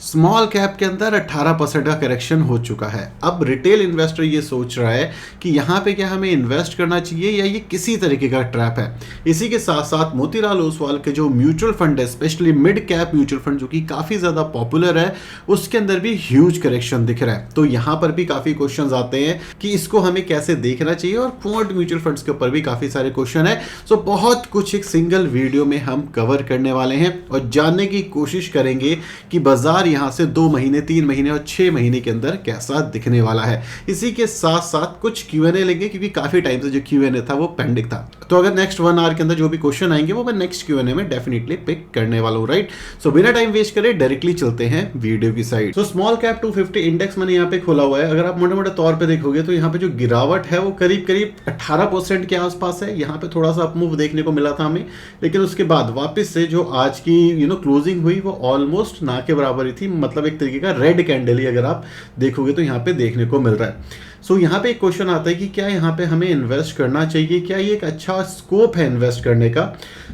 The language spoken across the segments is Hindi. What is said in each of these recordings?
स्मॉल कैप के अंदर 18% का करेक्शन हो चुका है। अब रिटेल इन्वेस्टर ये सोच रहा है कि यहाँ पे क्या हमें इन्वेस्ट करना चाहिए या ये किसी तरीके का ट्रैप है। इसी के साथ साथ मोतीलाल ओसवाल के जो म्यूचुअल फंड है, specially mid cap mutual fund जो कि काफ़ी ज़्यादा पॉपुलर है, उसके अंदर भी ह्यूज करेक्शन दिख रहा है। तो यहाँ पर भी काफ़ी क्वेश्चंस आते हैं कि इसको हमें कैसे देखना चाहिए, और क्वांट म्यूचुअल फंड्स के ऊपर भी काफ़ी सारे क्वेश्चन है। सो बहुत कुछ एक सिंगल वीडियो में हम कवर करने वाले हैं और जानने की कोशिश करेंगे कि बाजार यहाँ से 2 महीने, 3 महीने और 6 महीने के अंदर कैसा दिखने वाला है। इसी के साथ साथ कुछ Q&A लेंगे, क्योंकि काफी टाइम से जो Q&A था वो पेंडिंग था। तो अगर नेक्स्ट 1 आवर के अंदर जो भी क्वेश्चन आएंगे वो मैं नेक्स्ट Q&A में डेफिनेटली पिक करने वाला हूँ, राइट। सो बिना टाइम वेस्ट करे डायरेक्टली चलते हैं वीडियो की side. So small cap 250 index मैंने यहाँ पे खोला हुआ है। अगर आप मोटे मोटे तौर पे देखोगे तो यहाँ पे जो गिरावट है वो करीब करीब 18% के आसपास है। यहाँ पे थोड़ा सा अपमूव देखने को मिला था हमें, लेकिन उसके बाद वापस से जो आज की क्लोजिंग हुई वो ऑलमोस्ट ना के बराबर ही थी। मतलब एक तरीके का रेड कैंडल ही अगर आप देखोगे तो यहाँ पे देखने को मिल रहा है। सो यहाँ पे एक क्वेश्चन आता है कि क्या यहाँ पे हमें इन्वेस्ट करना चाहिए, क्या ये एक अच्छा स्कोप है इन्वेस्ट करने का।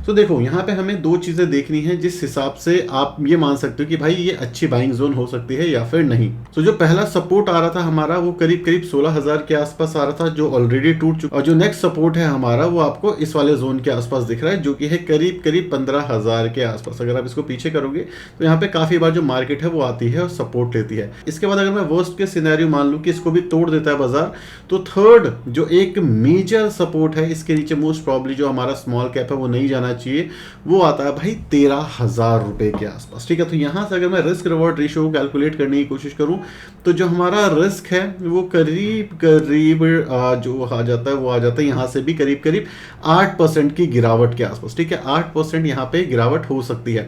तो देखो यहाँ पे हमें 2 चीज़ें देखनी है जिस हिसाब से आप ये मान सकते हो कि भाई ये अच्छी बाइंग जोन हो सकती है या फिर नहीं। तो जो पहला सपोर्ट आ रहा था हमारा वो करीब करीब 16,000 के आसपास आ रहा था, जो ऑलरेडी टूट चुका, और जो नेक्स्ट सपोर्ट है हमारा वो आपको इस वाले जोन के आसपास दिख रहा है, जो कि है करीब करीब 15,000 के आसपास। अगर आप इसको पीछे करोगे तो यहाँ पे काफी बार जो मार्केट है वो आती है और सपोर्ट लेती है। इसके बाद अगर मैं वर्स्ट के सिनेरियो मान लूँ कि इसको भी तोड़ देता है बाजार, तो थर्ड जो एक मेजर सपोर्ट है, इसके नीचे मोस्ट प्रॉब्ली जो हमारा स्मॉल कैप है वो नहीं जाना चाहिए, वो आता है भाई 13,000 रुपए के आसपास। ठीक है, तो यहां से अगर मैं रिस्क रिवॉर्ड रेशियो को कैलकुलेट करने की कोशिश करूं तो जो हमारा रिस्क है वो करीब करीब जो आ जाता है वो आ जाता है यहां से भी करीब करीब 8% की गिरावट के आसपास। ठीक है, 8% यहाँ पे गिरावट हो सकती है।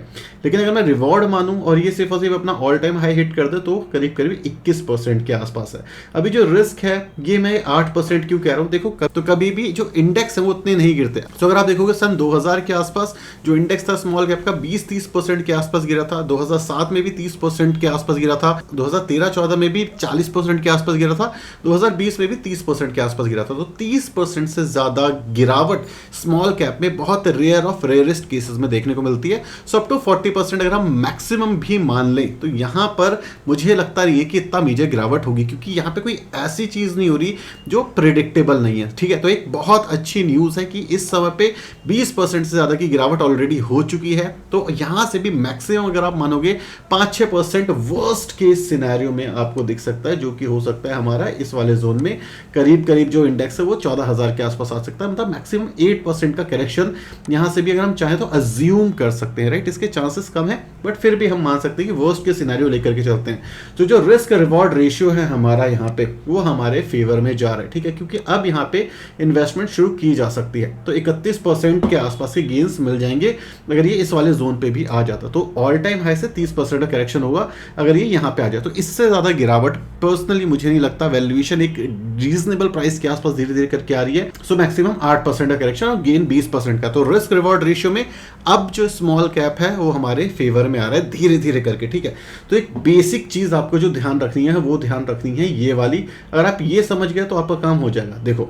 लेकिन अगर मैं रिवॉर्ड मानूं और ये सिर्फ और सिर्फ अपना ऑल टाइम हाई हिट कर दे तो करीब करीब 21% के आसपास है। अभी जो रिस्क है ये मैं 8% क्यों कह रहा हूं, देखो तो कभी भी जो इंडेक्स है वो उतने नहीं गिरते। तो अगर आप देखोगे सन 2000 के आसपास जो इंडेक्स था स्मॉल कैप का 20-30% के आसपास गिरा था, 2007 में भी 30% के आसपास गिरा था, 2013-14 में भी 40% के आसपास गिरा था, 2020 में भी 30% के आसपास गिरा था। तो 30% से ज्यादा गिरावट स्मॉल कैप में बहुत रेयर ऑफ रेयरेस्ट केसेस में देखने को मिलती है। सो अप टू 40% अगर हम मैक्सिमम भी मान लें तो यहां पर मुझे लगता है कि इतना मेजर गिरावट होगी, क्योंकि यहां पे कोई ऐसी चीज नहीं हो रही जो प्रिडिक्टेबल नहीं है। ठीक है, तो एक बहुत अच्छी न्यूज है कि इस समय पे 20% से ज्यादा की गिरावट ऑलरेडी हो चुकी है। तो यहां से भी मैक्सिमम अगर आप मानोगे 5-6% वर्स्ट केस सिनेरियो में आपको दिख सकता है, जो कि हो सकता है हमारा इस वाले जोन में करीब करीब जो इंडेक्स है वो 14,000 के आसपास आ सकता है। मतलब मैक्सिमम 8% का करेक्शन यहां से भी अगर हम चाहें तो अज्यूम कर सकते हैं, राइट। इसके चांसेस कम है बट फिर भी हम मान सकते हैं कि वर्स्ट के सिनेरियो लेकर के चलते हैं। तो जो रिस्क रिवॉर्ड रेशियो है हमारा यहाँ पे वो हमारे फेवर में जा रहा है। ठीक है, क्योंकि अब यहाँ पे इन्वेस्टमेंट शुरू की जा सकती है। तो 31% के आसपास के गेन्स मिल जाएंगे अगर ये इस वाले जोन पे भी आ जाता। तो ऑल टाइम हाई से 30% का करेक्शन होगा अगर ये यहाँ पे आ जाए। तो इससे ज्यादा गिरावट पर्सनली मुझे नहीं लगता। वैल्यूएशन एक रीजनेबल प्राइस के आसपास धीरे धीरे करके आ रही है। सो मैक्सिमम 8% का करेक्शन और गेन 20% का। तो रिस्क रिवॉर्ड रेशियो में अब जो स्मॉल कैप है वो हमारे फेवर में आ रहा है धीरे धीरे करके। ठीक है, तो एक बेसिक चीज आपको जो ध्यान रखनी है वो ध्यान रखनी है ये वाली। अगर आप ये समझ गए तो आपका काम हो जाएगा। देखो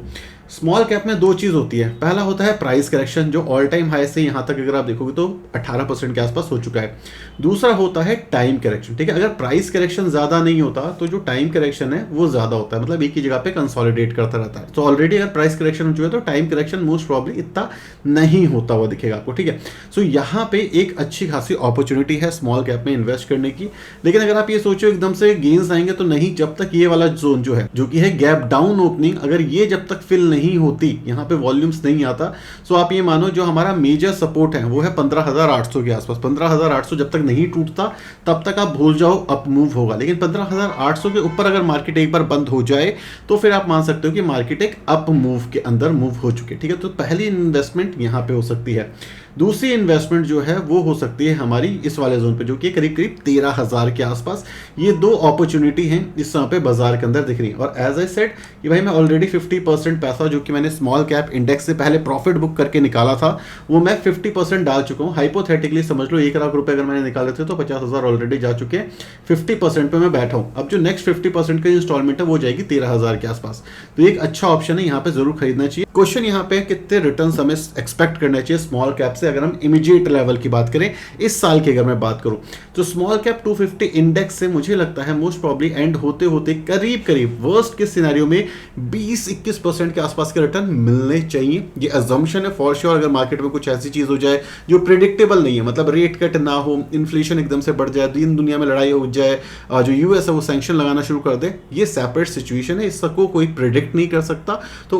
स्मॉल कैप में 2 चीज होती है। पहला होता है प्राइस करेक्शन, जो ऑल टाइम हाई से यहां तक अगर आप देखोगे तो 18% के आसपास हो चुका है। दूसरा होता है टाइम करेक्शन। ठीक है, अगर प्राइस करेक्शन ज्यादा नहीं होता तो जो टाइम करेक्शन है वो ज्यादा होता है, मतलब एक ही जगह पे कंसोलिडेट करता रहता है। तो ऑलरेडी अगर प्राइस करेक्शन हो चुका है तो टाइम करेक्शन मोस्ट प्रॉब्ली इतना नहीं होता हुआ दिखेगा आपको। ठीक है, सो यहाँ पे एक अच्छी खासी अपॉर्चुनिटी है स्मॉल कैप में इन्वेस्ट करने की। लेकिन अगर आप ये सोचो एकदम से गेन्स आएंगे तो नहीं, जब तक ये वाला जोन जो है जो कि है गैप डाउन ओपनिंग, अगर ये जब तक फिल नहीं होती, यहां पे वॉल्यूम्स नहीं आता, सो आप ये मानो जो हमारा मेजर सपोर्ट है वो है 15,800 के आसपास। 15,800 जब तक नहीं टूटता तब तक आप भूल जाओ अप मूव होगा। लेकिन 15,800 के ऊपर अगर मार्केट एक बार बंद हो जाए तो फिर आप मान सकते हो कि मार्केट एक अप मूव के अंदर मूव हो चुके। ठीक है, तो पहली इन्वेस्टमेंट यहां पे हो सकती है। दूसरी इन्वेस्टमेंट जो है वो हो सकती है हमारी इस वाले जोन पे, जो कि करीब करीब 13,000 के आसपास। ये 2 अपॉर्चुनिटी हैं इस समय पे बाजार के अंदर दिख रही है। और एज आई सेड कि भाई मैं ऑलरेडी 50% पैसा जो कि मैंने स्मॉल कैप इंडेक्स से पहले प्रॉफिट बुक करके निकाला था वो मैं 50% डाल चुका हूँ। हाइपोथेटिकली समझ लो 1 लाख रुपए अगर मैंने निकाले थे तो 50,000 ऑलरेडी जा चुके हैं। 50% पे मैं बैठा हूँ। अब जो नेक्स्ट 50% की इंस्टॉलमेंट है वो जाएगी 13,000 के आसपास। तो एक अच्छा ऑप्शन है, यहाँ पे जरूर खरीदना चाहिए। क्वेश्चन यहाँ पे कितने रिटर्न हमें एक्सपेक्ट करना चाहिए स्मॉल कैप से से अगर हम इमीडिएट लेवल की बात करें, इस साल की अगर मैं बात करूं, तो स्मॉल कैप 250 इंडेक्स से मुझे लगता है मोस्ट प्रॉब्ली एंड होते होते करीब करीब वर्स्ट के सिनेरियो में 20-21% के आसपास के रिटर्न मिलने चाहिए। ये अजम्पशन है फॉर श्योर। अगर मार्केट में कुछ ऐसी चीज हो जाए जो प्रिडिक्टेबल नहीं है, मतलब रेट कट ना हो, इन्फ्लेशन एकदम से बढ़ जाए, दिन दुनिया में लड़ाई हो जाए, जो यूएस है वो सैंक्शन लगाना शुरू कर दे, ये सेपरेट सिचुएशन है, इसको कोई प्रिडिक्ट नहीं कर सकता। तो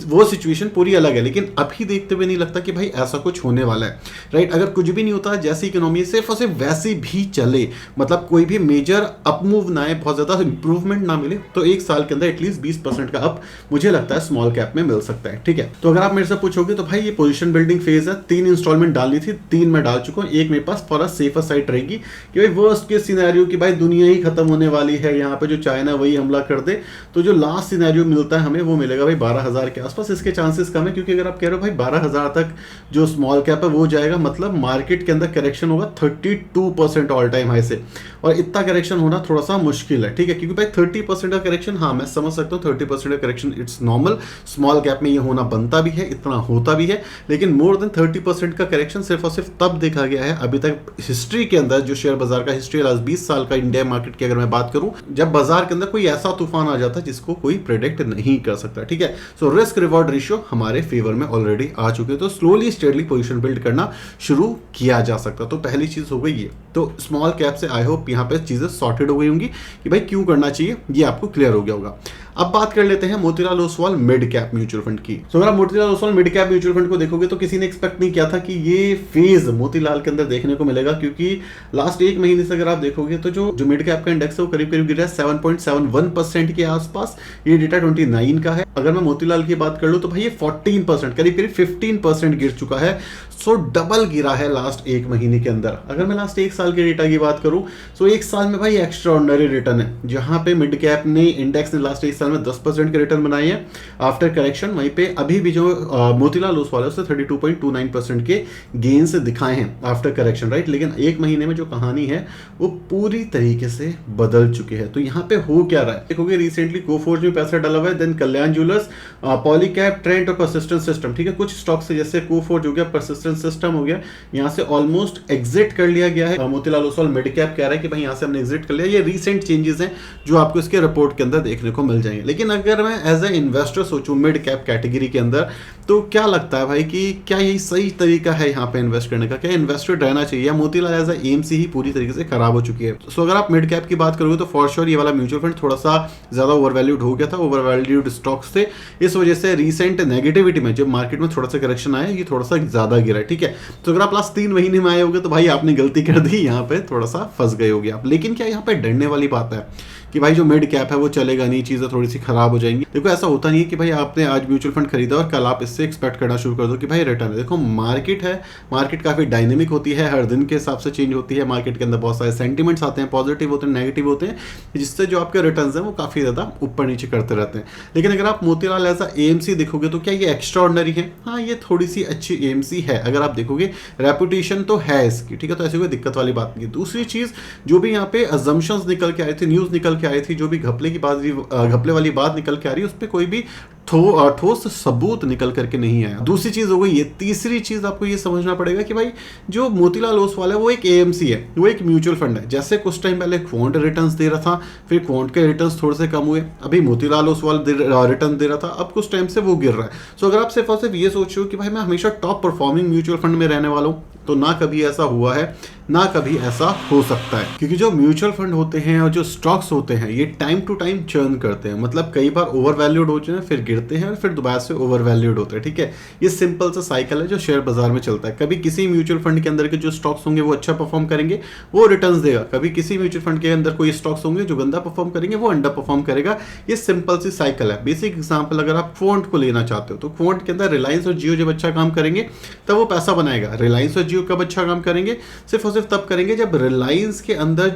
वो सिचुएशन पूरी अलग है। लेकिन अभी देखते हुए नहीं लगता कि भाई ऐसा कुछ होने वाला है, राइट। अगर कुछ भी नहीं होता, जैसी इकोनॉमी सिर्फ और सिर्फ वैसी भी चले, मतलब कोई भी मेजर अप मूव ना आए, बहुत ज्यादा इंप्रूवमेंट ना मिले, तो एक साल के अंदर एटलीस्ट 20% का अप मुझे लगता है स्मॉल कैप में मिल सकता है, ठीक है। तो अगर आप मेरे से पूछोगे तो भाई ये पोजीशन बिल्डिंग फेज है, 3 इंस्टॉलमेंट डालनी थी, 3 मैं डाल चुका हूं, एक मेरे पास फॉर अ सेफर साइड रहेगी कि भाई वर्स्ट के सिनेरियो की भाई दुनिया ही खत्म होने वाली है, यहाँ पे जो चाइना वही हमला कर दे, तो जो लास्ट सिनेरियो मिलता है हमें वो मिलेगा भाई 12,000 के आसपास। इसके चांसेस कम है, क्योंकि अगर आप कह रहे हो भाई 12,000 तक जो स्मॉल कैप है वो जाएगा, मतलब मार्केट के अंदर करेक्शन होगा 32% ऑल टाइम हाई से, और इतना करेक्शन होना थोड़ा सा मुश्किल है, ठीक है। क्योंकि भाई 30% का करेक्शन, हाँ मैं समझ सकता हूँ 30% का correction it's normal, small cap में ये होना बनता भी है, इतना होता भी है, लेकिन मोर देन 30% का करेक्शन सिर्फ और सिर्फ तब देखा गया है अभी तक हिस्ट्री के अंदर, जो शेयर बाजार का हिस्ट्री लास्ट 20 साल का इंडिया मार्केट की अगर मैं बात करूं, जब बाजार के अंदर कोई ऐसा तूफान आ जाता है जिसको कोई प्रेडिक्ट नहीं कर सकता, ठीक है। सो रिस्क रिवॉर्ड रेशियो हमारे फेवर में ऑलरेडी आ चुके हैं, तो स्लोली स्टेडली पोजीशन बिल्ड करना शुरू किया जा सकता। तो पहली चीज हो गई ये। तो स्मॉल कैप से आई होप यहाँ पे चीजें सॉर्टेड हो गई होंगी कि भाई क्यों करना चाहिए, ये आपको क्लियर हो गया होगा। अब बात कर लेते हैं Motilal Oswal mid cap mutual fund की। तो अगर आप Motilal Oswal mid cap mutual fund को देखोगे तो किसी ने एक्सपेक्ट नहीं किया था कि ये फेज मोतीलाल के अंदर देखने को मिलेगा, क्योंकि लास्ट एक महीने से अगर आप देखोगे तो जो मिड कैप का इंडेक्स है वो करीब करीब गिरा है 7.71% के आसपास। ये डेटा 29 का है। अगर मैं मोतीलाल की बात कर लूं तो भाई ये 14%, करीब करीब 15% गिर चुका है। सो डबल गिरा है लास्ट एक महीने के अंदर। अगर मैं लास्ट एक साल के डेटा की बात करूं तो एक साल में भाई एक्स्ट्रा ऑर्डिनरी रिटर्न है, जहां पे मिड कैप ने इंडेक्स ने लास्ट एक साल में 10% के रिटर्न बनाए हैं आफ्टर करेक्शन। वहीं पे अभी भी जो मोतीलाल ओसवाल है उससे 32.29% के गेन्स दिखाए हैं आफ्टर करेक्शन, राइट। लेकिन एक महीने में जो कहानी है वो पूरी तरीके से बदल चुकी है। तो यहाँ पे हो क्या रहा है देखोगे, रिसेंटली कोफोर्ज में पैसा डाला हुआ है, देन कल्याण ज्वेलर्स, पॉलीकैब, ट्रेंट और परसिस्टेंट सिस्टम, ठीक है। कुछ स्टॉक से जैसे कोफोर्ज हो गया, परसिस्टेंट सिस्टम हो गया, यहाँ से ऑलमोस्ट एग्जिट कर लिया गया है। मोतीलाल ओसवाल मिड कैप कह रहा है कि भाई यहाँ से हमने एग्जिट कर लिया। ये रिसेंट चेंजेस हैं जो आपको इसके रिपोर्ट के अंदर देखने को मिल जाएंगे। लेकिन अगर मैं एज ए इन्वेस्टर सोचूं मिड कैप कैटेगरी के अंदर, तो क्या लगता है भाई कि क्या यही सही तरीका है यहाँ पे इन्वेस्ट करने का? क्या इन्वेस्टेड रहना चाहिए, या मोतीलाल एज ए एएमसी ही पूरी तरीके से खराब हो चुकी है? सो अगर आप मिड कैप की बात करोगे तो फॉर श्योर ये वाला म्यूचुअल फंड थोड़ा सा ज्यादा ओवरवैल्यूड हो गया था, ओवरवैल्यूड स्टॉक्स थे। इस वजह से रिसेंट नेगेटिविटी में जब मार्केट में थोड़ा सा करेक्शन आया, ये थोड़ा सा ज्यादा गिरा है, ठीक है। तो अगर आप लास्ट 3 महीने में आए होगे तो भाई आपने गलती कर दी, यहाँ पे थोड़ा सा फंस गए होगे आप। लेकिन क्या यहाँ पे डरने वाली बात है कि भाई जो मिड कैप है वो चलेगा नहीं, चीजें थोड़ी सी खराब हो जाएंगी? देखो ऐसा होता नहीं है कि भाई आपने आज म्यूचुअल फंड खरीदा और कल आप इससे एक्सपेक्ट करना शुरू कर दो कि भाई रिटर्न है। देखो मार्केट है, मार्केट काफी डायनेमिक होती है, हर दिन के हिसाब से चेंज होती है। मार्केट के अंदर बहुत सारे सेंटिमेंट्स आते हैं, पॉजिटिव होते हैं, नेगेटिव होते हैं, जिससे जो आपके रिटर्न है वो काफी ज्यादा ऊपर नीचे करते रहते हैं। लेकिन अगर आप मोतीलाल एज एएमसी देखोगे तो क्या ये एक्स्ट्रा ऑर्डिनरी है? हाँ, ये थोड़ी सी अच्छी एएमसी है। अगर आप देखोगे रेपुटेशन तो है इसकी, ठीक है, तो ऐसी कोई दिक्कत वाली बात नहीं है। दूसरी चीज, जो भी यहाँ पे अजम्पशंस निकल के आए थे, न्यूज निकल के आई थी, जो भी घपले वाली बात निकल के आ रही है, उस पर कोई भी ठोस सबूत निकल करके नहीं आया। दूसरी चीज हो गई ये। तीसरी चीज आपको ये समझना पड़ेगा कि भाई जो मोतीलाल ओसवाल है वो एक एएमसी है, वो एक म्यूचुअल फंड है। जैसे कुछ टाइम पहले क्वांट रिटर्न्स दे रहा था, फिर क्वांट के रिटर्न्स थोड़े से कम हुए, अभी मोतीलाल ओसवाल रिटर्न दे रहा था, अब कुछ टाइम से वो गिर रहा है। सो अगर आप सिर्फ और सिर्फ ये सोच रहे हो कि भाई मैं हमेशा टॉप परफॉर्मिंग म्यूचुअल फंड में रहने वाला हूँ, तो ना कभी ऐसा हुआ है, ना कभी ऐसा हो सकता है। क्योंकि जो म्यूचुअल फंड होते हैं और जो स्टॉक्स होते हैं, ये टाइम टू टाइम चर्न करते हैं। मतलब कई बार ओवर वैल्यूड होते हैं, फिर गिरते हैं, और फिर दोबारा से ओवर वैल्यूड होते हैं, ठीक है। ये सिंपल सा साइकिल है जो शेयर बाजार में चलता है। कभी किसी म्यूचुअल फंड के अंदर के जो स्टॉक्स होंगे वो अच्छा परफॉर्म करेंगे, वो रिटर्न्स देगा। कभी किसी म्यूचुअल फंड के अंदर कोई स्टॉक्स होंगे जो गंदा परफॉर्म करेंगे, वो अंडर परफॉर्म करेगा। ये सिंपल सी साइकिल है। बेसिक एग्जाम्पल अगर आप क्वांट को लेना चाहते हो तो क्वांट के अंदर रिलायंस और जियो जब अच्छा काम करेंगे तब वो पैसा बनाएगा। रिलायंस और जियो कब अच्छा काम करेंगे? सिर्फ और सिर्फ तब करेंगे जब रिलायंस के अंदर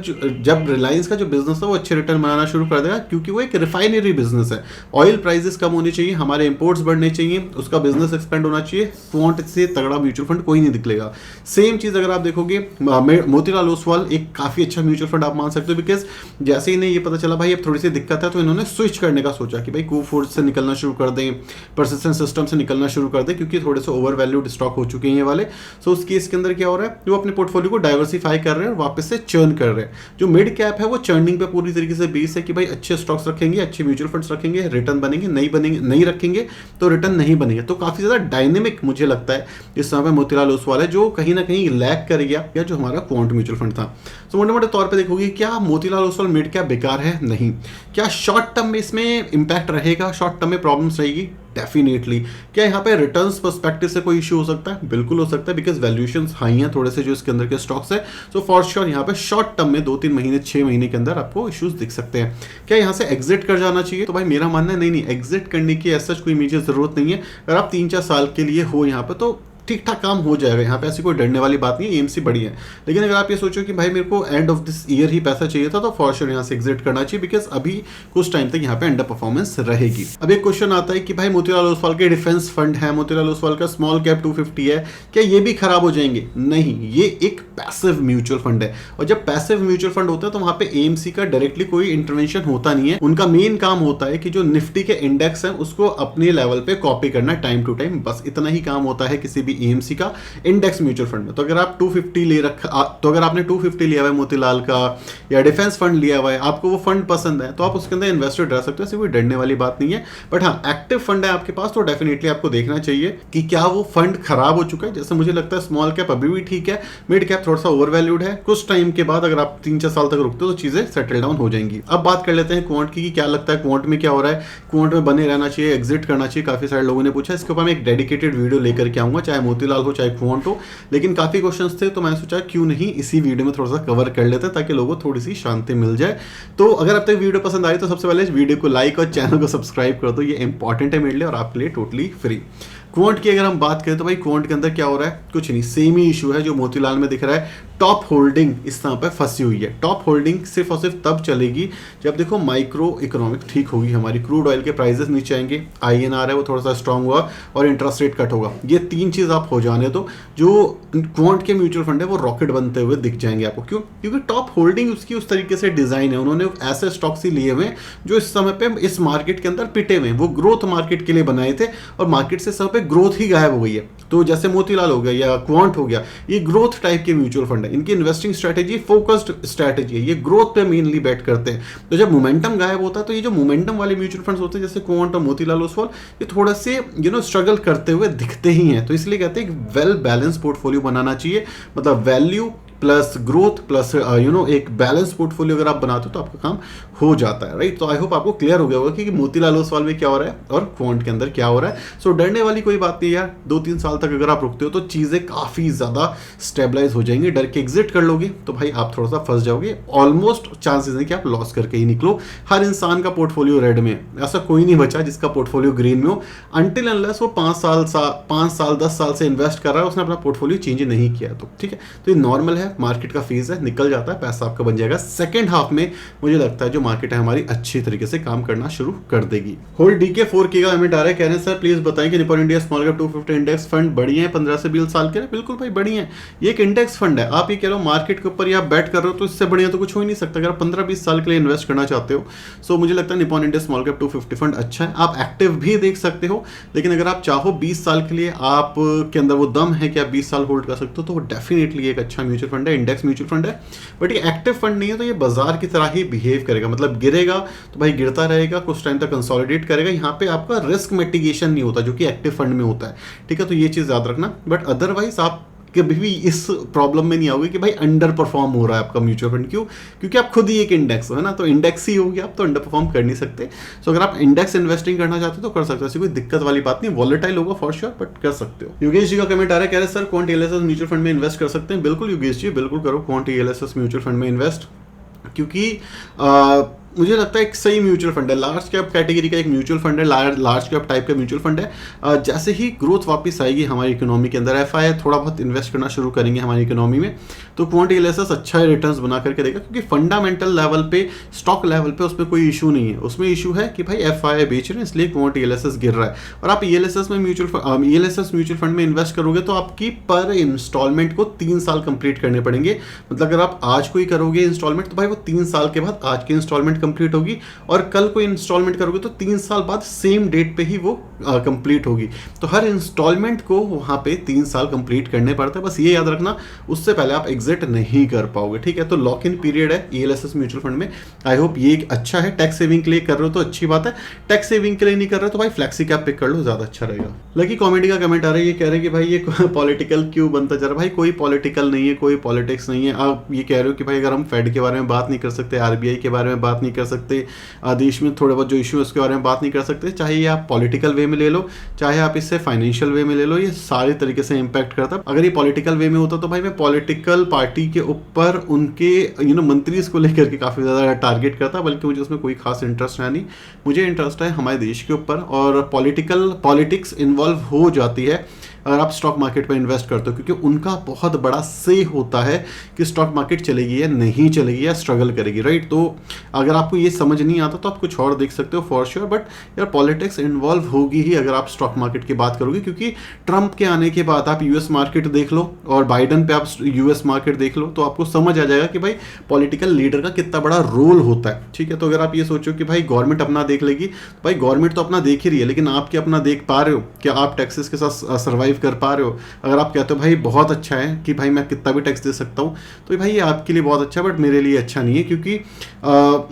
जब रिलायंस का जो बिजनेस है वो अच्छे रिटर्न बनाना शुरू कर देगा, क्योंकि वो एक रिफाइनरी बिजनेस है। ऑयल प्राइसेस कम होने चाहिए, हमारे इंपोर्ट्स बढ़ने चाहिए, उसका बिजनेस एक्सपेंड होना चाहिए। क्वांट से तगड़ा म्यूचुअल फंड कोई नहीं निकलेगा। सेम चीज अगर आप देखोगे मोतीलाल ओसवाल एक काफी अच्छा म्यूचुअल फंड आप मान सकते हो, बिकॉज जैसे ही इन्हें ये पता चला भाई अब थोड़ी सी दिक्कत है तो इन्होंने स्विच करने का सोचा कि भाई कोफोर्ज से निकलना शुरू कर दें, परसिस्टेंट सिस्टम से निकलना शुरू कर दें, क्योंकि थोड़े से ओवर वैल्यूड स्टॉक हो चुके हैं ये वाले। सो उस केस के अंदर क्या हो रहा है, वो अपने पोर्टफोलियो को डाइवर्सिफाई कर रहे हैं और वापस से चर्न कर रहे हैं। जो मिड कैप है वो चर्निंग पे पूरी तरीके से बेस है कि भाई अच्छे स्टॉक्स रखेंगे, अच्छे म्यूचुअल फंड्स रखेंगे, रिटर्न बनेंगे, नहीं रखेंगे तो रिटर्न नहीं बनेंगे। तो काफी ज्यादा डायनेमिक मुझे लगता है इस समय मोतीलाल ओसवाल है, जो कहीं ना कहीं लैग कर गया या जो हमारा क्वांट म्यूचुअल फंड था। तो मोटे मोटे तौर पे देखोगे क्या मोतीलाल ओसवाल मिड कैप बेकार है? नहीं। क्या शॉर्ट टर्म में इसमें इंपैक्ट रहेगा, शॉर्ट टर्म में प्रॉब्लम्स रहेगी? डेफिनेटली। क्या यहाँ पे रिटर्न्स पर्सपेक्टिव से कोई इशू हो सकता है? बिल्कुल हो सकता है, बिकॉज वैल्यूएशंस हाई हैं थोड़े से जो इसके अंदर के स्टॉक्स है। सो फॉर श्योर यहाँ पे शॉर्ट टर्म में 2-3 महीने 6 महीने के अंदर आपको इश्यूज दिख सकते हैं। क्या यहाँ से एग्जिट कर जाना चाहिए? तो भाई मेरा मानना है नहीं, एग्जिट करने की ऐसा कोई इमीडिएट जरूरत नहीं है। अगर आप 3-4 साल के लिए हो यहाँ पे तो ठीक ठाक काम हो जाएगा, यहाँ पे ऐसी कोई डरने वाली बात नहीं है, एएमसी बड़ी है। लेकिन अगर आप ये सोचो कि भाई मेरे को एंड ऑफ दिस ईयर ही पैसा चाहिए था, तो फॉर श्योर यहाँ से एग्जिट करना चाहिए, बिकॉज अभी कुछ टाइम तक यहाँ पे अंडर परफॉर्मेंस रहेगी। अब एक क्वेश्चन आता है कि भाई मोतीलाल ओसवाल के डिफेंस फंड है, मोतीलाल ओसवाल का स्मॉल कैप 250 है, क्या ये भी खराब हो जाएंगे? नहीं, ये एक पैसिव म्यूचुअल फंड है, और जब पैसिव म्यूचुअल फंड होता है तो वहां पे एएमसी का डायरेक्टली कोई इंटरवेंशन होता नहीं है। उनका मेन काम होता है कि जो निफ्टी के इंडेक्स है उसको अपने लेवल पे कॉपी करना टाइम टू टाइम, बस इतना ही काम होता है किसी भी एएमसी का इंडेक्स म्यूचुअल फंड में। तो अगर आप 250 ले रखा, तो अगर आपने 250 लिया हुआ है मोतीलाल का या डिफेंस फंड लिया हुआ है, आपको वो फंड पसंद है तो आप उसके अंदर इन्वेस्टेड रह सकते हो, ऐसी कोई डरने वाली बात नहीं है। बट हाँ, एक्टिव फंड है आपके पास तो डेफिनेटली आपको देखना चाहिए कि क्या वो फंड खराब हो चुका है। जैसे मुझे लगता है स्मॉल कैप अभी भी ठीक है, मिड कैप थोड़ा सा ओवर वैल्यूड है। कुछ टाइम के बाद अगर आप 3-4 साल तक रुकते हो तो चीजें सेटल डाउन हो जाएंगी। अब बात कर लेते हैं क्वांट की, क्या लगता है क्वांट में क्या हो रहा है, क्वांट में बने रहना चाहिए, एग्जिट करना चाहिए? काफी सारे लोगों ने पूछा, इसके ऊपर मैं एक डेडिकेटेड वीडियो लेकर के आऊंगा, चाहे मोतीलाल हो चाहे क्वांट हो। लेकिन काफी क्वेश्चंस थे तो मैंने सोचा क्यों नहीं इसी वीडियो में थोड़ा सा कवर कर लेते हैं, ताकि लोगों को थोड़ी सी शांति मिल जाए। तो अगर अब तक वीडियो पसंद आई तो सबसे पहले इस वीडियो को लाइक और चैनल को सब्सक्राइब कर दो, ये इंपॉर्टेंट है मेरे लिए और आपके लिए टोटली फ्री। क्वांट की अगर हम बात करें तो भाई क्वांट के अंदर क्या हो रहा है, कुछ नहीं, सेम ही इशू है जो मोतीलाल में दिख रहा है। टॉप होल्डिंग इस तरह पर फंसी हुई है। टॉप होल्डिंग सिर्फ और सिर्फ तब चलेगी जब देखो माइक्रो इकोनॉमिक ठीक होगी, हमारी क्रूड ऑयल के प्राइसेस नीचे आएंगे, आईएनआर है वो थोड़ा सा स्ट्रांग हुआ और इंटरेस्ट रेट कट होगा। ये 3 चीज आप हो जाने तो जो क्वांट के म्यूचुअल फंड है वो रॉकेट बनते हुए दिख जाएंगे आपको। क्यों? क्योंकि टॉप होल्डिंग उसकी उस तरीके से डिजाइन है, उन्होंने ऐसे स्टॉक्स ही लिए हुए जो इस समय पे इस मार्केट के अंदर पिटे हुए, वो ग्रोथ मार्केट के लिए बनाए थे और मार्केट से समय पे ग्रोथ ही गायब हो गई है। तो जैसे मोतीलाल हो गया या क्वांट हो गया, ये ग्रोथ टाइप के म्यूचुअल फंड है, इनकी इन्वेस्टिंग स्ट्रेटेजी फोकस्ड स्ट्रेटेजी है, ये ग्रोथ पे मेनली बेट करते हैं। तो जब मोमेंटम गायब होता है तो ये जो मोमेंटम वाले म्यूचुअल फंड्स होते हैं जैसे क्वांट और मोतीलाल ओसवाल, ये थोड़ा से स्ट्रगल करते हुए दिखते ही हैं। तो इसलिए कहते हैं वेल बैलेंस पोर्टफोलियो बनाना चाहिए, मतलब वैल्यू प्लस ग्रोथ प्लस एक बैलेंस पोर्टफोलियो अगर आप बनाते हो तो आपका काम हो जाता है, राइट। तो आई होप आपको क्लियर हो गया होगा कि मोतीलाल ओसवाल में क्या हो रहा है और क्वांट के अंदर क्या हो रहा है। सो डरने वाली कोई बात नहीं यार, 2-3 साल तक अगर आप रुकते हो तो चीजें काफी ज्यादा स्टेबलाइज हो जाएंगी। डर के एग्जिट कर लोगे तो भाई आप थोड़ा सा फंस जाओगे, ऑलमोस्ट चांसेस है कि आप लॉस करके ही निकलो। हर इंसान का पोर्टफोलियो रेड में, ऐसा कोई नहीं बचा जिसका पोर्टफोलियो ग्रीन में हो, अनटिल अनलेस वो 5 साल 10 साल से इन्वेस्ट कर रहा है, उसने अपना पोर्टफोलियो चेंज नहीं किया। तो ठीक है, तो ये नॉर्मल है, मार्केट का फेज है, निकल जाता है, पैसा आपका बन जाएगा। सेकंड हाफ में मुझे लगता है जो मार्केट है हमारी अच्छी तरीके से काम करना शुरू कर देगी। होल्ड डीके 4K का कमेंट आ रहा है, कह रहे हैं सर प्लीज बताएं कि Nippon India small cap 250 index fund बढ़िया है 15 से 20 साल के लिए? बिल्कुल भाई बढ़िया है, ये एक इंडेक्स फंड है। आप ये कह रहे हो मार्केट के ऊपर आप बैट कर रहे हो तो इससे बढ़िया तो कुछ हो ही नहीं सकता। अगर आप 15-20 साल के लिए इन्वेस्ट करना चाहते हो सो मुझे लगता है Nippon India small cap 250 fund अच्छा है। आप एक्टिव भी देख सकते हो, लेकिन अगर आप चाहो 20 साल के लिए आप के अंदर वो दम है कि आप 20 साल होल्ड कर सकते हो तो वो डेफिनेटली एक अच्छा म्यूचुअल फंड है, इंडेक्स म्यूचुअल फंड है। बट ये एक्टिव फंड नहीं है, तो ये बाजार की तरह ही बिहेव करेगा, मतलब गिरेगा तो भाई गिरता रहेगा, कुछ टाइम तक कंसोलिडेट करेगा। यहाँ पे आपका रिस्क मिटिगेशन नहीं होता जो कि एक्टिव फंड में होता है, ठीक है। तो ये चीज याद रखना। बट अदरवाइज आप कभी भी इस प्रॉब्लम में नहीं आओगे कि भाई अंडर परफॉर्म हो रहा है आपका म्यूचुअल फंड। क्यों? क्योंकि आप खुद ही एक इंडेक्स हो, है ना, तो इंडेक्स ही होगी आप, तो अंडर परफॉर्म कर नहीं सकते। सो अगर आप इंडेक्स इन्वेस्टिंग करना चाहते हो तो कर सकते हो, ऐसी कोई दिक्कत वाली बात नहीं। वॉलेटाइल होगा फॉर श्योर, बट कर सकते हो। योगेश जी का कमेंट आ रहा है, कह रहे sir quant ELSS mutual fund में इन्वेस्ट कर सकते हैं? बिल्कुल योगेश जी, बिल्कुल करो क्वांट ईएलएसएस म्यूचुअल फंड में इन्वेस्ट, क्योंकि मुझे लगता है एक सही म्यूचुअल फंड है, लार्ज कैप कैटेगरी का एक म्यूचुअल फंड है, लार्ज कैप टाइप का म्यूचुअल फंड है। जैसे ही ग्रोथ वापस आएगी हमारी इकोनॉमी के अंदर, एफआई थोड़ा बहुत इन्वेस्ट करना शुरू करेंगे हमारी इकोनॉमी में, तो क्वांट एलएसएस अच्छा रिटर्न्स बना करके देगा, क्योंकि फंडामेंटल लेवल पे, स्टॉक लेवल पे उसमें कोई इशू नहीं है। उसमें इशू है कि भाई एफआई बेच रहे हैं इसलिए क्वांट एलएसएस गिर रहा है। और आप ईएलएसएस में म्यूचुअल फंड में इन्वेस्ट करोगे तो आपकी पर इंस्टॉलमेंट को 3 साल कंप्लीट करने पड़ेंगे। मतलब अगर आप आज कोई करोगे इंस्टॉलमेंट तो भाई वो 3 साल के बाद आज की इंस्टॉलमेंट कंप्लीट होगी, और कल कोई इंस्टॉलमेंट करोगे तो 3 साल बाद सेम डेट पे ही वो कंप्लीट होगी। तो हर इंस्टॉलमेंट को वहां पे 3 साल कंप्लीट करने पड़ता है, बस ये याद रखना, उससे पहले आप एग्जिट नहीं कर पाओगे, ठीक है। तो लॉक इन पीरियड है ईएलएसएस म्यूचुअल फंड में। आई होप ये एक अच्छा है, टैक्स सेविंग के लिए कर रहे हो तो अच्छी बात है, टैक्स सेविंग के लिए नहीं कर रहे हो तो भाई फ्लेक्सी कैप पिक कर लो, ज्यादा अच्छा रहेगा। लकी कॉमेडी का कमेंट आ रहा है, ये कह रहे हैं कि भाई ये पॉलिटिकल क्यों बनता जा रहा है। भाई कोई पॉलिटिकल नहीं है, कोई पॉलिटिक्स नहीं है। आप ये कह रहे हो कि भाई अगर हम फेड के बारे में बात नहीं कर सकते, आरबीआई के बारे में बात नहीं कर सकते, देश में थोड़े बहुत जो इशू है उसके बारे में बात नहीं कर सकते, चाहे ये आप पॉलिटिकल वे में ले लो, चाहे आप इससे फाइनेंशियल वे में ले लो, ये सारे तरीके से इंपैक्ट करता है। अगर ये पॉलिटिकल वे में होता तो भाई मैं पॉलिटिकल पार्टी के ऊपर उनके मंत्रीज को लेकर के काफ़ी ज़्यादा टारगेट करता, बल्कि मुझे उसमें कोई खास इंटरेस्ट है नहीं। मुझे इंटरेस्ट है हमारे देश के ऊपर, और पॉलिटिक्स इन्वॉल्व हो जाती है अगर आप स्टॉक मार्केट पर इन्वेस्ट करते हो, क्योंकि उनका बहुत बड़ा से होता है कि स्टॉक मार्केट चलेगी या नहीं चलेगी या स्ट्रगल करेगी, राइट। तो अगर आपको ये समझ नहीं आता तो आप कुछ और देख सकते हो फॉर श्योर, बट यार पॉलिटिक्स इन्वॉल्व होगी ही अगर आप स्टॉक मार्केट की बात करोगे, क्योंकि ट्रंप के आने के बाद आप यूएस मार्केट देख लो और बाइडन पे आप यूएस मार्केट देख लो, तो आपको समझ आ जाएगा कि भाई पॉलिटिकल लीडर का कितना बड़ा रोल होता है, ठीक है। तो अगर आप ये सोचो कि भाई गवर्नमेंट अपना देख लेगी, तो भाई गवर्नमेंट तो अपना देख ही रही है, लेकिन आप क्या अपना देख पा रहे हो, क्या आप टैक्सेस के साथ सर्वाइव कर पा रहे हो। अगर आप कहते हो भाई बहुत अच्छा है कि भाई मैं कितना भी टैक्स दे सकता हूँ, तो भाई ये आपके लिए बहुत अच्छा है, बट मेरे लिए अच्छा नहीं है, क्योंकि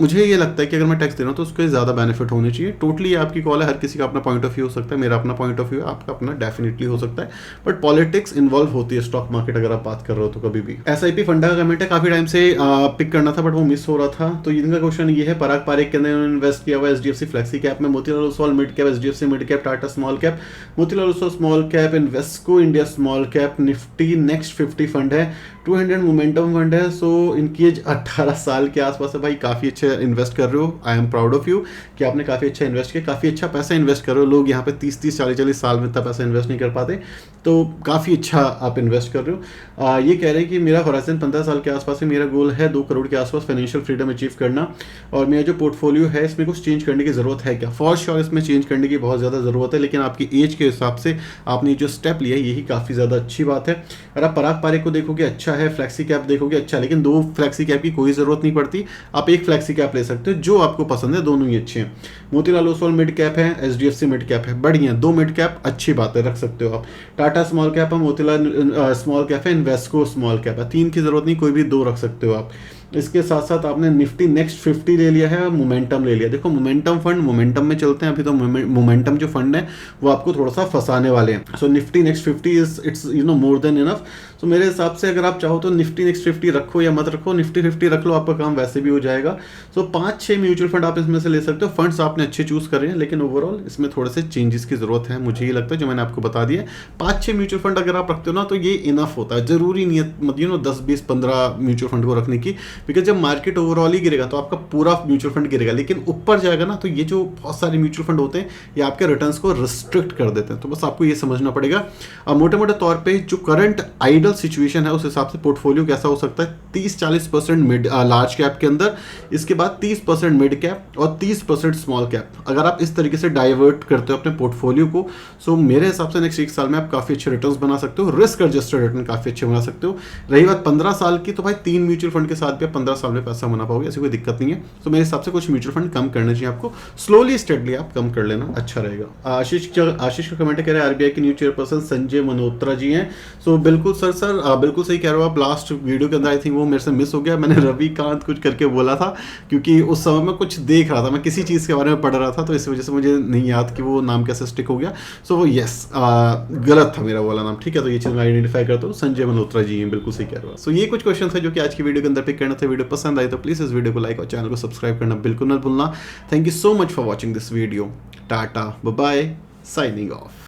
मुझे ये लगता है कि अगर मैं टैक्स दे रहा हूँ तो उसके ज़्यादा बेनिफिट होने चाहिए। टोटली आपकी कॉल है, हर किसी का अपना पॉइंट ऑफ व्यू हो सकता है, मेरा अपना पॉइंट ऑफ व्यू है, आपका अपना डेफिनेटली हो सकता है, बट पॉलिटिक्स इन्वॉल्व होती है स्टॉक मार्केट अगर आप बात कर रहे हो तो कभी भी। एसआईपी फंडा का कमेंट है, काफी टाइम से पिक करना था बट वो मिस हो रहा था। तो इनका क्वेश्चन ये है, पराग पारेख के अंदर इन्वेस्ट किया हुआ एचडीएफसी फ्लेक्सी कैप में, Motilal Oswal mid cap, HDFC mid cap, Tata small cap, Motilal Oswal small cap, Invesco India small cap, Nifty next 50 fund है, 200 मोमेंटम फंड है। सो इनकी एज 18 साल के आसपास है। भाई काफ़ी अच्छे इन्वेस्ट कर रहे हो, I am proud of you कि आपने काफ़ी अच्छा इन्वेस्ट किया, काफ़ी अच्छा पैसा इन्वेस्ट कर रहे हो। लोग यहाँ पे 30-30, 40-40 साल में इतना पैसा इन्वेस्ट नहीं कर पाते, तो काफ़ी अच्छा आप इन्वेस्ट कर रहे हो। ये कह रहे हैं कि मेरा होराइजन 15 साल के आसपास है, मेरा गोल है 2 करोड़ के आसपास फाइनेंशियल फ्रीडम अचीव करना, और मेरा जो पोर्टफोलियो है इसमें कुछ चेंज करने की ज़रूरत है क्या। फॉर श्योर इसमें चेंज करने की बहुत ज़्यादा ज़रूरत है, लेकिन आपकी एज के हिसाब से आपने जो स्टेप लिया यही काफ़ी ज़्यादा अच्छी बात है। अगर आप पराग पारेख को देखोगे अच्छा है, फ्लेक्सी कैप देखोगे अच्छा, लेकिन 2 फ्लेक्सी कैप की कोई ज़रूरत नहीं पड़ती, आप एक फ्लेक्सी कैप ले सकते हो जो आपको पसंद है, दोनों ही अच्छे हैं। मोतीलाल ओसवाल मिड कैप है, एचडीएफसी मिड कैप है, बढ़िया 2 मिड कैप अच्छी बात है, रख सकते हो आप। टाटा स्मॉल कैप है, मोतीलाल स्मॉल कैप है, इन्वेस्को स्मॉल कैप है, 3 की जरूरत नहीं, कोई भी 2 रख सकते हो आप। इसके साथ साथ आपने निफ्टी नेक्स्ट 50 ले लिया है, मोमेंटम ले लिया। देखो मोमेंटम फंड मोमेंटम में चलते हैं अभी, तो मोमेंटम जो फंड है वो आपको थोड़ा सा फंसाने वाले हैं। So Nifty next 50 it's more than enough. तो मेरे हिसाब से अगर आप चाहो तो निफ्टी नेक्स्ट 50 रखो या मत रखो, निफ्टी 50 रख लो, आपका काम वैसे भी हो जाएगा। सो 5-6 म्यूचुअल फंड आप इसमें से ले सकते हो। फंड्स आपने अच्छे चूज कर रहे हैं, लेकिन ओवरऑल इसमें थोड़े से चेंजेस की जरूरत है, मुझे ये लगता है, जो मैंने आपको बता दिया। 5-6 म्यूचुअल फंड अगर आप रखते हो ना तो ये इनफ होता है, जरूरी नहीं है 10-20-15 म्यूचुअल फंड को रखने की, बिकॉज जब मार्केट ओवरऑल ही गिरेगा तो आपका पूरा म्यूचुअल फंड गिरेगा, लेकिन ऊपर जाएगा ना तो ये जो बहुत सारे म्यूचुअल फंड होते हैं ये आपके रिटर्न्स को रिस्ट्रिक्ट कर देते हैं। तो बस आपको ये समझना पड़ेगा। अब मोटे मोटे तौर पे जो करंट आइडल सिचुएशन है उस हिसाब से पोर्टफोलियो कैसा हो सकता है, 30-40% मिड लार्ज कैप के अंदर, इसके बाद 30% मिड कैप और 30% स्मॉल कैप। अगर आप इस तरीके से डाइवर्ट करते हो अपने पोर्टफोलियो को, सो मेरे हिसाब से नेक्स्ट 1 साल में आप काफी अच्छे रिटर्न्स बना सकते हो, रिस्क एडजस्टेड रिटर्न काफी अच्छे बना सकते हो। रही बात 15 साल की, तो भाई 3 म्यूचुअल फंड के साथ भी 15 साल में पैसा बना पाओगे, ऐसी कोई दिक्कत नहीं है। तो मेरे हिसाब से कुछ म्यूचुअल फंड कम करने चाहिए आपको, स्लोली स्टेडली आप कम कर लेना, अच्छा रहेगा। आशीष का कमेंट कह रहे हैं, आरबीआई के न्यू चेयरपर्सन संजय मल्होत्रा जी हैं। सो बिल्कुल सर बिल्कुल सही कह रहे हो आप। लास्ट वीडियो के अंदर आई थिंक वो मेरे से मिस हो गया, मैंने रविकांत कुछ करके बोला था, क्योंकि उस समय मैं कुछ देख रहा था, मैं किसी चीज़ के बारे में पढ़ रहा था, तो इस वजह से मुझे नहीं याद कि वो नाम कैसे स्टिक हो गया। सो वो यस गलत था मेरा वाला नाम, ठीक है। तो ये चीज़ मैं आइडेंटिफाई करता हूँ, संजय मल्होत्रा जी हैं, बिल्कुल सही कह रहे हो। सो ये कुछ क्वेश्चन है जो कि आज की वीडियो के अंदर पिक करना था। वीडियो पसंद आई तो प्लीज़ इस वीडियो को लाइक और चैनल को सब्सक्राइब करना बिल्कुल मत भूलना। Thank you so much for watching this video. Tata bye bye, signing of.